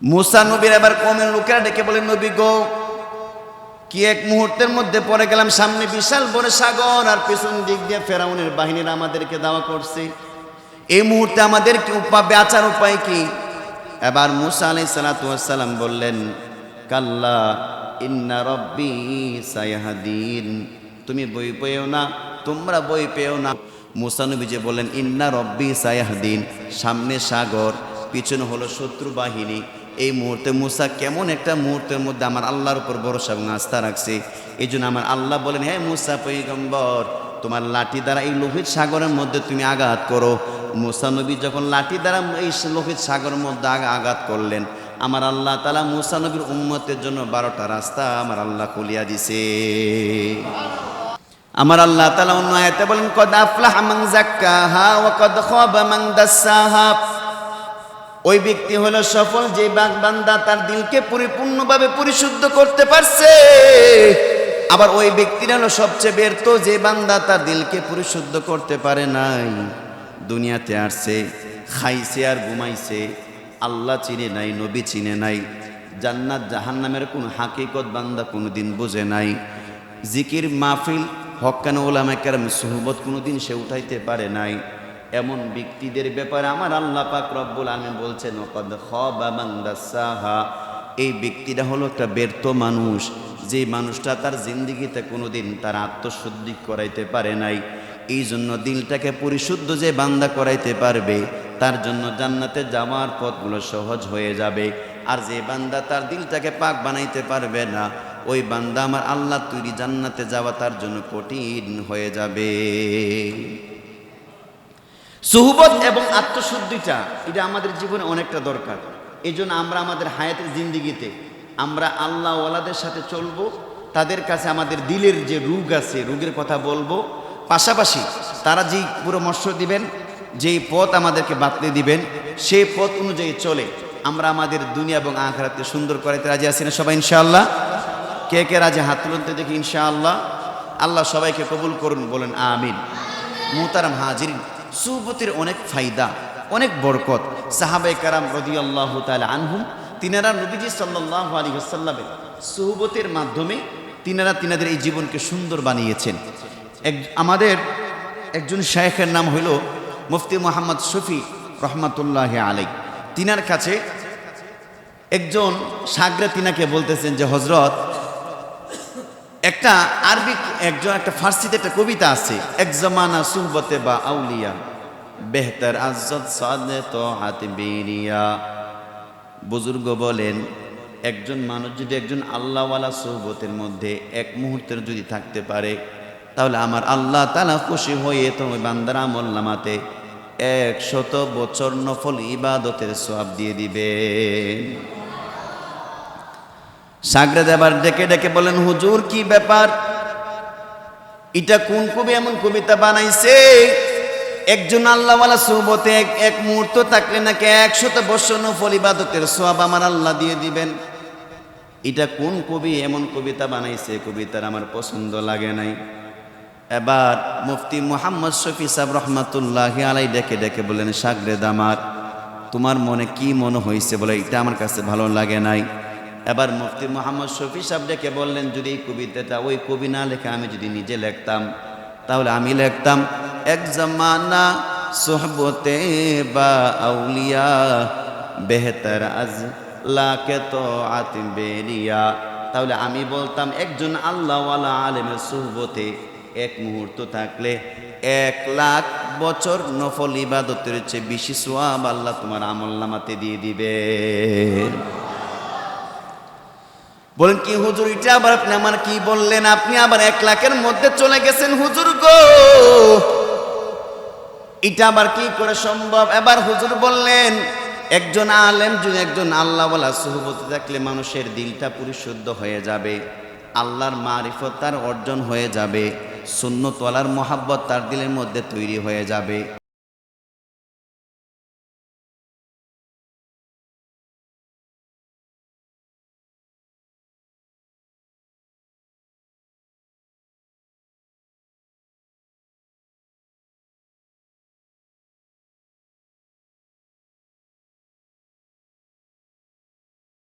মুসা নবীর এবার কওমের লোকেরা ডেকে বলেন, নবী গো, কি এক মুহূর্তের মধ্যে পড়ে গেলাম, সামনে বিশাল বড় সাগর আর পেছন দিক দিয়ে ফেরাউনের বাহিনীরা আমাদেরকে দাওয়া করছে। এই মুহূর্তে আমাদের কি বাঁচার উপায় কি? এবার মুসা আলাইহিস সালাতু ওয়াস সালাম বললেন, কাল্লা ইন্না রব্বি সায়াহদিন, তুমি বই পেও না, তোমরা বই পেও না। মুসা নবী যে বললেন ইন্না রব্বি সায়াহদিন, সামনে সাগর, পিছনে হলো শত্রু বাহিনী। এই মুহূর্তে মুসা কেমন একটা মুহূর্তের মধ্যে আমার আল্লাহর উপর ভরসা এবং আস্থা রাখছে। এই জন্য আমার আল্লাহ বলেন, হ্যাঁ মুসা পয়গম্বর, তোমার লাঠি দ্বারা এই লোহিত সাগরের মধ্যে তুমি আঘাত করো। মুসা নবী যখন লাঠি দ্বারা এই লোহিত সাগরের মধ্যে আঘাত করলেন, আমার আল্লাহ তাআলা মুসা নবীর উম্মতের জন্য 12টা রাস্তা আমার আল্লাহ খুলিয়া দিছে। আমার আল্লাহ তাআলা অন্য আয়াতে বলেন, কদ আফলাহা মান যাক্কাহা ওয়া কদ খাবা মান দাসসাহা। ওই ব্যক্তি হলো সফল যে বান্দা তার দিলকে পরিপূর্ণভাবে পরিশুদ্ধ করতে পারছে। আবার ওই ব্যক্তিটা হলো সবচেয়ে ব্যর্থ যে বান্দা তার দিলকে পরিশুদ্ধ করতে পারে নাই। দুনিয়াতে আসছে, খাইছে আর ঘুমাইছে, আল্লাহ চিনে নাই, নবী চিনে নাই, জান্নাত জাহান্নামের কোন হাকিকত বান্দা কোনোদিন বুঝে নাই, জিকির মাহফিল হক্কানে ওলামায়ে কেরাম সুহবত কোনোদিন সে উঠাইতে পারে নাই। এমন ব্যক্তিদের ব্যাপারে আমার আল্লাহ পাক রব্বুল আলামিন বলছেন, ওয়াকাদ খাবা মান দাসসাহা। এই ব্যক্তিটা হলো একটা ব্যর্থ মানুষ, যে মানুষটা তার জিন্দেগিতে কোনোদিন তার আত্মশুদ্ধি করাইতে পারে নাই। এই জন্য দিলটাকে পরিশুদ্ধ যে বান্দা করাইতে পারবে, তার জন্য জান্নাতে যাওয়ার পথগুলো সহজ হয়ে যাবে। আর যে বান্দা তার দিলটাকে পাক বানাইতে পারবে না, ওই বান্দা আমার আল্লাহ তৈরি জান্নাতে যাওয়া তার জন্য কঠিন হয়ে যাবে। সুহবত এবং আত্মশুদ্ধিটা এটা আমাদের জীবনে অনেকটা দরকার। এই জন্য আমরা আমাদের হায়াতের জিন্দিগিতে আমরা আল্লাহ ওয়ালাদের সাথে চলবো, তাদের কাছে আমাদের দিলের যে রোগ আছে রোগের কথা বলবো, পাশাপাশি তারা যেই পরামর্শ দিবেন, যেই পথ আমাদেরকে বাতলে দিবেন, সেই পথ অনুযায়ী চলে আমরা আমাদের দুনিয়া এবং আখিরাতকে সুন্দর করাইতে রাজি আছি না সবাই ইনশাআল্লাহ? কে কে রাজি হাত তুলুন তো দেখি ইনশাআল্লাহ। আল্লাহ সবাইকে কবুল করুন, বলেন আমিন। মুহতারাম হাজিরিন, সুহবতের অনেক ফায়দা, অনেক বরকত। সাহাবায়ে কেরাম রাদিয়াল্লাহু তাআলা আনহুম, তিনারা নবীজি সাল্লাল্লাহু আলাইহি ওয়াসাল্লামের সুহবতের মাধ্যমে তিনাদের এই জীবনকে সুন্দর বানিয়েছেন। আমাদের একজন শায়েখের নাম হইল মুফতি মুহাম্মদ শফি রহমাতুল্লাহি আলাইহি। তিনার কাছে একজন শাগরে তিনাকে বলতেছেন যে হযরত, একটা আরবিক একটা ফার্সিতে একটা কবিতা আছে, এক জমানা সুহবতে বা আউলিয়া বেহতর আজ্জত সাদে তো হাতবিরিয়া। বুজুর্গ বলেন, একজন মানুষ যদি একজন আল্লাহওয়ালা সুহবতের মধ্যে এক মুহূর্তের যদি থাকতে পারে, তাহলে আমার আল্লাহ তাআলা খুশি হয়ে তোমার বান্দার আমল নামাতে 100 বছর নফল ইবাদতের সওয়াব দিয়ে দিবেন। সাগরেদ আবার ডেকে ডেকে বলেন, হুজুর কি ব্যাপার, এটা কোন কবি এমন কবিতা বানাইছে, একজন আল্লাহওয়ালা সুহবতে এক মুহূর্ত থাকলে নাকি 100 বছর নফল ইবাদতের সওয়াব আমার আল্লাহ দিয়ে দিবেন। এটা কোন কবি এমন কবিতা বানাইছে, কবিতার আমার পছন্দ লাগে নাই। এবার মুফতি মুহাম্মদ শফি সাহেব রহমাতুল্লাহি আলাইহি ডেকে ডেকে বলেন, সাগরেদ আমার, তোমার মনে কি মনে হয়েছে? বলে এটা আমার কাছে ভালো লাগে নাই। এবার মুফতি মুহাম্মদ শফি সাহেব ডেকে বললেন, যদি এই কবিতাটা ওই কবি না লেখা আমি যদি নিজে লিখতাম, তাহলে আমি লিখতাম, এক জামানা সোহবতে বা আউলিয়া বেহতর আজ লাকে তো আতবেরিয়া। তাহলে আমি বলতাম, একজন আল্লাহওয়ালা আলেমের সোহবতে এক মুহূর্ত থাকলে 1,00,000 বছর নফল ইবাদতের চেয়ে বেশি সওয়াব আল্লাহ তোমার আমলনামাতে দিয়ে দিবে। বলেন, কি হুজুর, এটা আবার আপনি আমার কি বললেন? আপনি আবার 1,00,000-এর মধ্যে চলে গেছেন হুজুর গো, এটা আবার কি করে সম্ভব? এবার হুজুর বললেন, একজন আলেম যদি একজন আল্লাহওয়ালা সুহবতে থাকলে মানুষের দিলটা পরিশুদ্ধ হয়ে যাবে, আল্লাহর মারিফত তার অর্জন হয়ে যাবে, সুন্নতওয়ালার মহাব্বত তার দিলের মধ্যে তৈরি হয়ে যাবে।